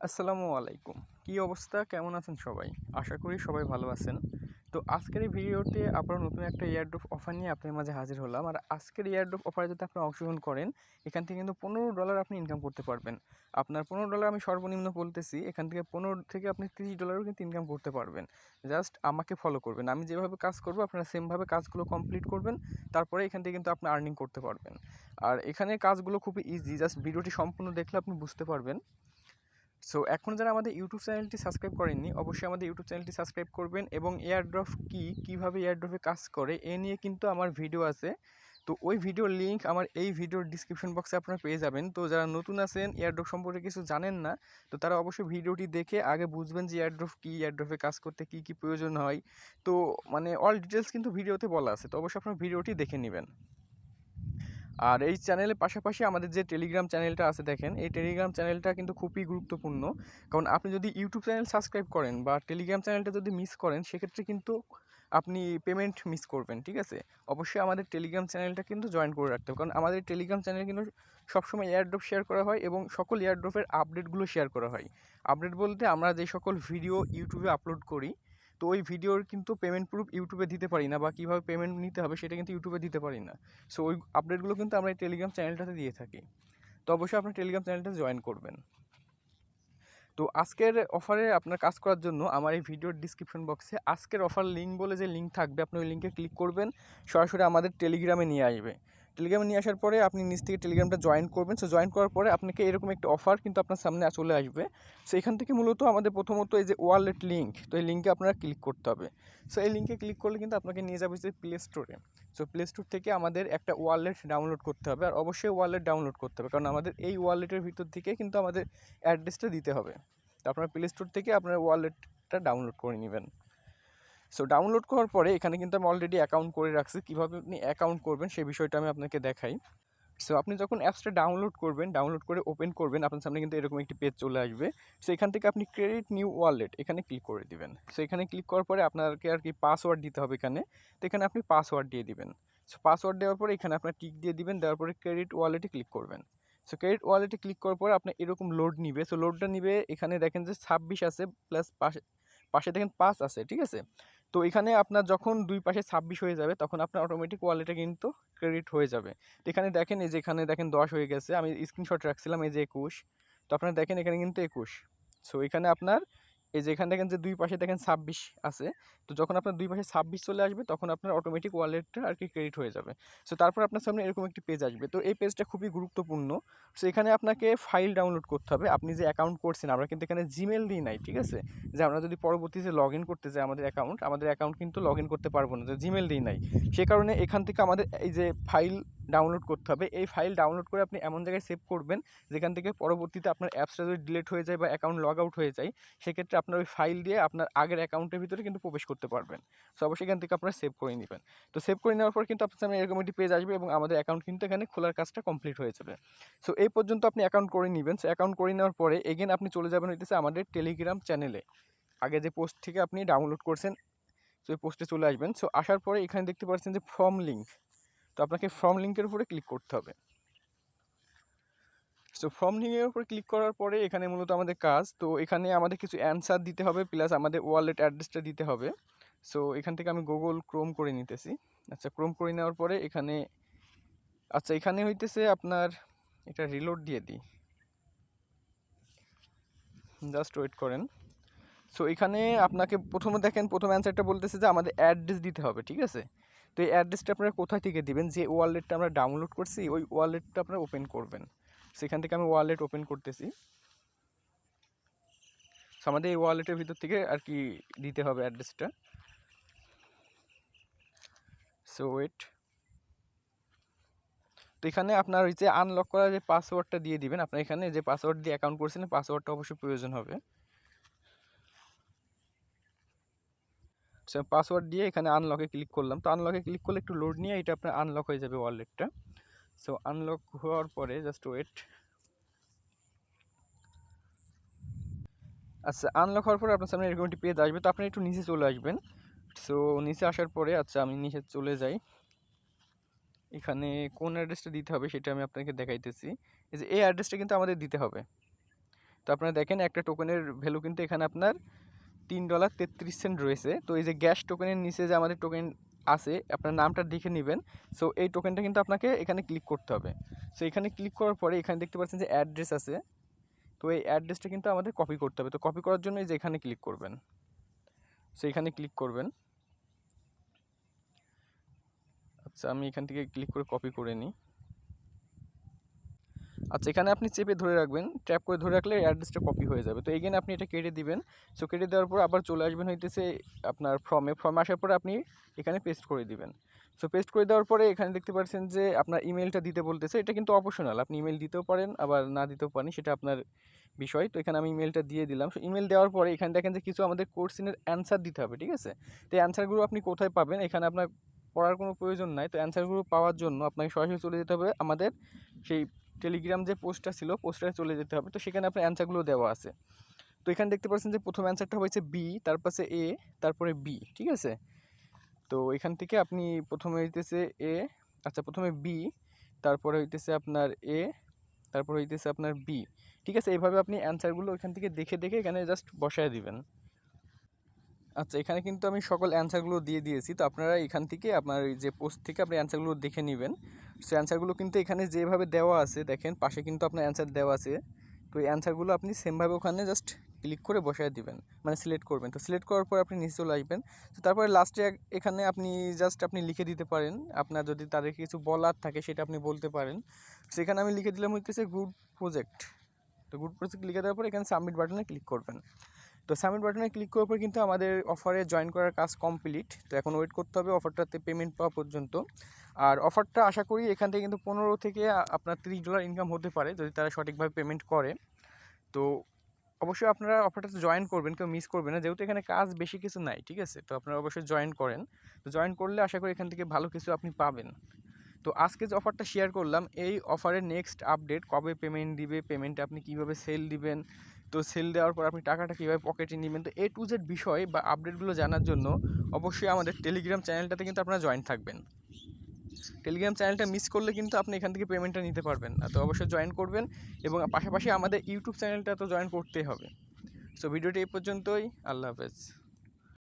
আসসালামু আলাইকুম। কি অবস্থা? কেমন আছেন সবাই? আশা করি সবাই ভালো আছেন। তো আজকের এই ভিডিওতে আবারও নতুন একটা এয়ারড্রপ অফার নিয়ে আপনাদের মাঝে হাজির হলাম। আর আজকের এয়ারড্রপ অফারে যদি আপনি অংশগ্রহণ করেন, এখান থেকে কিন্তু $15 আপনি ইনকাম করতে পারবেন। আপনার $15 আমি সর্বনিম্ন বলতেছি, এখান থেকে 15 থেকে আপনি $30ও কিন্তু ইনকাম করতে পারবেন। জাস্ট আমাকে ফলো করবেন। আমি যেভাবে কাজ করব আপনারা সেমভাবে কাজগুলো কমপ্লিট করবেন। তারপরে এখান থেকে কিন্তু আপনি আর্নিং করতে পারবেন। আর এখানে কাজগুলো খুবই ইজি। জাস্ট ভিডিওটি সম্পূর্ণ দেখলে আপনি বুঝতে পারবেন। সো এখন যারা আমাদের ইউটিউব চ্যানেলটি সাবস্ক্রাইব করেননি, অবশ্যই আমাদের ইউটিউব চ্যানেলটি সাবস্ক্রাইব করবেন এবং এয়ারড্রপ কীভাবে এয়ারড্রপে কাজ করে এ নিয়ে কিন্তু আমার ভিডিও আছে। তো ওই ভিডিওর লিঙ্ক আমার এই ভিডিওর ডিসক্রিপশন বক্সে আপনারা পেয়ে যাবেন। তো যারা নতুন আছেন, এয়ারড্রপ সম্পর্কে কিছু জানেন না, তো তারা অবশ্যই ভিডিওটি দেখে আগে বুঝবেন যে এয়ারড্রপ কী, এয়ারড্রপে কাজ করতে কী কী প্রয়োজন হয়। তো মানে অল ডিটেলস কিন্তু ভিডিওতে বলা আছে, তো অবশ্যই আপনারা ভিডিওটি দেখে নেবেন। আর এই চ্যানেলের পাশাপাশি আমাদের যে টেলিগ্রাম চ্যানেলটা আছে দেখেন, এই টেলিগ্রাম চ্যানেলটা কিন্তু খুবই গুরুত্বপূর্ণ। কারণ আপনি যদি ইউটিউব চ্যানেল সাবস্ক্রাইব করেন বা টেলিগ্রাম চ্যানেলটা যদি মিস করেন, সেক্ষেত্রে কিন্তু আপনি পেমেন্ট মিস করবেন, ঠিক আছে? অবশ্যই আমাদের টেলিগ্রাম চ্যানেলটা কিন্তু জয়েন করে রাখতে হবে, কারণ আমাদের টেলিগ্রাম চ্যানেলে কিন্তু সবসময় এয়ারড্রপ শেয়ার করা হয় এবং সকল এয়ারড্রপের আপডেটগুলো শেয়ার করা হয়। আপডেট বলতে আমরা যে সকল ভিডিও ইউটিউবে আপলোড করি, তো ওই ভিডিওর কিন্তু পেমেন্ট প্রুফ ইউটিউবে দিতে পারি না, বা কীভাবে পেমেন্ট নিতে হবে সেটা কিন্তু ইউটিউবে দিতে পারি না। সো ওই আপডেটগুলো কিন্তু আমরা এই টেলিগ্রাম চ্যানেলটাতে দিয়ে থাকি। তো অবশ্যই আপনার টেলিগ্রাম চ্যানেলটা জয়েন করবেন। তো আজকের অফারে আপনার কাজ করার জন্য আমার এই ভিডিওর ডিসক্রিপশন বক্সে আজকের অফার লিঙ্ক বলে যে লিঙ্ক থাকবে, আপনি ওই লিঙ্কে ক্লিক করবেন, সরাসরি আমাদের টেলিগ্রামে নিয়ে আসবে। টেলিগ্রামে নিয়ে আসার পরে আপনি নিচ থেকে টেলিগ্রামটা জয়েন করবেন। সো জয়েন করার পরে আপনাকে এরকম একটা অফার কিন্তু আপনার সামনে চলে আসবে। সো এখান থেকে মূলত আমাদের প্রথমত এই যে ওয়ালেট লিঙ্ক, তো এই লিঙ্কে আপনারা ক্লিক করতে হবে। সো এই লিঙ্কে ক্লিক করলে কিন্তু আপনাকে নিয়ে যাবে যে প্লে স্টোরে। সো প্লে স্টোর থেকে আমাদের একটা ওয়ালেট ডাউনলোড করতে হবে, আর অবশ্যই ওয়ালেট ডাউনলোড করতে হবে, কারণ আমাদের এই ওয়ালেটের ভিতর থেকে কিন্তু আমাদের অ্যাড্রেসটা দিতে হবে। তো আপনার প্লে স্টোর থেকে আপনার ওয়ালেটটা ডাউনলোড করে নেবেন। সো ডাউনলোড করার পরে এখানে কিন্তু আমি অলরেডি অ্যাকাউন্ট করে রাখছি। কীভাবে আপনি অ্যাকাউন্ট করবেন সেই বিষয়টা আমি আপনাকে দেখাই। সো আপনি যখন অ্যাপসটা ডাউনলোড করবেন, ডাউনলোড করে ওপেন করবেন, আপনার সামনে কিন্তু এরকম একটি পেজ চলে আসবে। সো এখান থেকে আপনি ক্রেডিট নিউ ওয়ালেট এখানে ক্লিক করে দিবেন। সো এখানে ক্লিক করার পরে আপনাকে আর কি পাসওয়ার্ড দিতে হবে এখানে। তো এখানে আপনি পাসওয়ার্ড দিয়ে দিবেন। সো পাসওয়ার্ড দেওয়ার পরে এখানে আপনার টিক দিয়ে দিবেন, দেওয়ার পরে ক্রেডিট ওয়ালেটে ক্লিক করবেন। সো ক্রেডিট ওয়ালেটে ক্লিক করার পরে আপনার এরকম লোড নিবে। সো লোডটা নিবে, এখানে দেখেন যে 26 আছে, প্লাস পাশে পাশে দেখেন 5 আছে, ঠিক আছে? তো এখানে আপনার যখন দুই পাশে 26 হয়ে যাবে, তখন আপনার অটোমেটিক ওয়ালেটে কিন্তু ক্রেডিট হয়ে যাবে। তো এখানে দেখেন, এই যে এখানে দেখেন 10 হয়ে গেছে, আমি স্ক্রিনশট রাখছিলাম, এই যে 21। তো আপনারা দেখেন এখানে কিন্তু 21। সো এখানে আপনার এই যে এখানে দেখেন যে দুই পাশে দেখেন 26 আছে। তো যখন আপনার দুই পাশে 26 চলে আসবে, তখন আপনার অটোমেটিক ওয়ালেটটা আর কি ক্রেডিট হয়ে যাবে। সো তারপর আপনার সামনে এরকম একটি পেজ আসবে। তো এই পেজটা খুবই গুরুত্বপূর্ণ। সো এখানে আপনাকে ফাইল ডাউনলোড করতে হবে। আপনি যে অ্যাকাউন্ট করছেন, আমরা কিন্তু এখানে জিমেল দিই নাই, ঠিক আছে? যে আমরা যদি পরবর্তীতে লগ ইন করতে যাই আমাদের অ্যাকাউন্ট কিন্তু লগ ইন করতে পারবো না, যে জিমেল দিই নাই। সে কারণে এখান থেকে আমাদের এই যে ফাইল ডাউনলোড করতে হবে। এই ফাইল ডাউনলোড করে আপনি এমন জায়গায় সেভ করবেন, যেখান থেকে পরবর্তীতে আপনার অ্যাপসটা যদি ডিলিট হয়ে যায় বা অ্যাকাউন্ট লগ আউট হয়ে যায়, সেক্ষেত্রে আপনার ওই ফাইল দিয়ে আপনার আগের অ্যাকাউন্টের ভিতরে কিন্তু প্রবেশ করতে পারবেন। সো অবশ্যই এখান থেকে আপনারা সেভ করে নেবেন। তো সেভ করে নেওয়ার পর কিন্তু আপনার সামনে এরকম একটি পেজ আসবে এবং আমাদের অ্যাকাউন্ট কিন্তু এখানে খোলার কাজটা কমপ্লিট হয়ে যাবে। সো এই পর্যন্ত আপনি অ্যাকাউন্ট করে নেবেন। সো অ্যাকাউন্ট করে নেওয়ার পরে এগেন আপনি চলে যাবেন হইতেছে আমাদের টেলিগ্রাম চ্যানেলে। আগে যে পোস্ট থেকে আপনি ডাউনলোড করছেন, সো এই পোস্টে চলে আসবেন। সো আসার পরে এখানে দেখতে পাচ্ছেন যে ফর্ম লিঙ্ক। তো আপনাকে ফর্ম লিঙ্কের উপরে ক্লিক করতে হবে। সো ফর্ম লিঙ্কের উপরে ক্লিক করার পরে এখানে মূলত আমাদের কাজ, তো এখানে আমাদের কিছু অ্যান্সার দিতে হবে, প্লাস আমাদের ওয়ালেট অ্যাড্রেসটা দিতে হবে। সো এখান থেকে আমি গুগল ক্রোম করে নিতেছি। আচ্ছা, ক্রোম করে নেওয়ার পরে এখানে এখানে হইতেছে আপনার এটা রিলোড দিয়ে দিই, জাস্ট ওয়েট করেন। সো এখানে আপনাকে প্রথমে দেখেন, প্রথম অ্যান্সারটা বলতেছে যে আমাদের অ্যাড্রেস দিতে হবে, ঠিক আছে? তো এই অ্যাড্রেসটা আপনারা কোথায় থেকে দিবেন? যে ওয়ালেটটা আমরা ডাউনলোড করছি ওই ওয়ালেটটা আপনারা ওপেন করবেন। সেখান থেকে আমি ওয়ালেট ওপেন করতেছি। সো আমাদের এই ওয়ালেটের ভিতর থেকে আর কি দিতে হবে অ্যাড্রেসটা। So wait. তো এখানে আপনার ওই যে আনলক করা যে পাসওয়ার্ডটা দিয়ে দিবেন। আপনার এখানে যে পাসওয়ার্ড দিয়ে অ্যাকাউন্ট করছিলেন, পাসওয়ার্ডটা অবশ্যই প্রয়োজন হবে। সো পাসওয়ার্ড দিয়ে এখানে আনলকে ক্লিক করলাম। তো আনলকে ক্লিক করলে একটু লোড নিয়ে এটা আপনার আনলক হয়ে যাবে ওয়ালেটটা। সো আনলক হওয়ার পরে জাস্ট ওয়েট। আচ্ছা, আনলক হওয়ার পরে আপনার সামনে এরকম একটি পেজ আসবে। তো আপনি একটু নিচে চলে আসবেন। সো নিচে আসার পরে আমি নিচে চলে যাই। এখানে কোন অ্যাড্রেসটা দিতে হবে সেটা আমি আপনাকে দেখাইতেছি। এই যে এই অ্যাড্রেসটা কিন্তু আমাদের দিতে হবে। তো আপনারা দেখেন একটা টোকেনের ভ্যালু কিন্তু এখানে আপনার $3.33 রয়েছে। তো এই যে গ্যাস টোকেনের নিচে যে আমাদের টোকেন আছে, আপনার নামটা দেখে নেবেন। সো এই টোকেনটা কিন্তু আপনাকে এখানে ক্লিক করতে হবে। সো এখানে ক্লিক করার পরে এখানে দেখতে পাচ্ছেন যে অ্যাড্রেস আছে। তো এই অ্যাড্রেসটা কিন্তু আমাদের কপি করতে হবে। তো কপি করার জন্য এই যে এখানে ক্লিক করবেন। সো এখানে ক্লিক করবেন। আচ্ছা, আমি এখান থেকে ক্লিক করে কপি করে নিই। আচ্ছা, এখানে আপনি চেপে ধরে রাখবেন, ট্যাপ করে ধরে রাখলে অ্যাড্রেসটা কপি হয়ে যাবে। তো এখানে আপনি এটা কেটে দিবেন। সো কেটে দেওয়ার পর আবার চলে আসবেন হইতেছে আপনার ফর্মে আসার পরে আপনি এখানে পেস্ট করে দিবেন। সো পেস্ট করে দেওয়ার পরে এখানে দেখতে পাচ্ছেন যে আপনার ইমেলটা দিতে বলতেছে। এটা কিন্তু অপশনাল, আপনি ইমেল দিতেও পারেন আবার না দিতেও পারেন, সেটা আপনার বিষয়। তো এখানে আমি ইমেলটা দিয়ে দিলাম। সো ইমেল দেওয়ার পরে এখানে দেখেন যে কিছু আমাদের কোশ্চেনের অ্যান্সার দিতে হবে, ঠিক আছে? তো এই অ্যান্সারগুলো আপনি কোথায় পাবেন, এখানে আপনার পড়ার কোনো প্রয়োজন নাই। তো অ্যান্সারগুলো পাওয়ার জন্য আপনাকে সরাসরি চলে যেতে হবে আমাদের সেই টেলিগ্রাম যে পোস্টটা ছিল, পোস্টে চলে যেতে হবে। তো সেখানে আপনার অ্যান্সারগুলো দেওয়া আছে। তো এখানে দেখতে পাচ্ছেন যে প্রথম অ্যান্সারটা হয়েছে বি, তারপরে এ, তারপরে বি, ঠিক আছে? তো এখান থেকে আপনি প্রথমে হইতেছে এ, আচ্ছা প্রথমে বি, তারপরে হইতেছে আপনার এ, তারপর হইতেছে আপনার বি, ঠিক আছে? এইভাবে আপনি অ্যান্সারগুলো এখান থেকে দেখে দেখে এখানে জাস্ট বসায় দিবেন। আচ্ছা, এখানে কিন্তু আমি সকল অ্যান্সারগুলো দিয়ে দিয়েছি। তো আপনারা এখান থেকে আপনার এই যে পোস্ট থেকে আপনি অ্যান্সারগুলো দেখে নেবেন। সো অ্যান্সারগুলো কিন্তু এখানে যেভাবে দেওয়া আছে দেখেন, পাশে কিন্তু আপনার অ্যান্সার দেওয়া আছে। তো এই অ্যান্সারগুলো আপনি সেমভাবে ওখানে জাস্ট ক্লিক করে বসায় দিবেন, মানে সিলেক্ট করবেন। তো সিলেক্ট করার পর আপনি নিচে চলে আসবেন। তো তারপরে লাস্টে এখানে আপনি জাস্ট আপনি লিখে দিতে পারেন, আপনার যদি তাদের কিছু বলার থাকে সেটা আপনি বলতে পারেন। সেখানে আমি লিখে দিলাম হইতেছে গুড প্রজেক্ট। তো গুড প্রজেক্ট লিখে দেওয়ার পর এখানে সাবমিট বাটনে ক্লিক করবেন। তো সাবমিট বাটনে ক্লিক করার পর কিন্তু আমাদের অফারে জয়েন করার কাজ কমপ্লিট। তো এখন ওয়েট করতে হবে অফারটাতে পেমেন্ট পাওয়া পর্যন্ত। আর অফারটা আশা করি এখান থেকে কিন্তু 15 থেকে আপনার $30 ইনকাম হতে পারে যদি তারা সঠিকভাবে পেমেন্ট করে। তো অবশ্যই আপনারা অফারটাতে জয়েন করবেন, কেউ মিস করবেন না, যেহেতু এখানে কাজ বেশি কিছু নাই, ঠিক আছে? তো আপনারা অবশ্যই জয়েন করেন। তো জয়েন করলে আশা করি এখান থেকে ভালো কিছু আপনি পাবেন। তো আজকে যে অফারটা শেয়ার করলাম, এই অফারের নেক্সট আপডেট কবে পেমেন্ট দিবে, পেমেন্টে আপনি কীভাবে সেল দিবেন, তো সেল দেওয়ার পর আপনি টাকাটা কীভাবে পকেটে নেবেন, তো A to Z বিষয় বা আপডেটগুলো জানার জন্য অবশ্যই আমাদের টেলিগ্রাম চ্যানেলটাতে কিন্তু আপনারা জয়েন থাকবেন। টেলিগ্রাম চ্যানেলটা মিস করলে কিন্তু আপনি এখান থেকে পেমেন্টটা নিতে পারবেন না। তো অবশ্যই জয়েন করবেন এবং পাশাপাশি আমাদের ইউটিউব চ্যানেলটা তো জয়েন করতেই হবে। সো ভিডিওটি এই পর্যন্তই। আল্লাহ হাফেজ।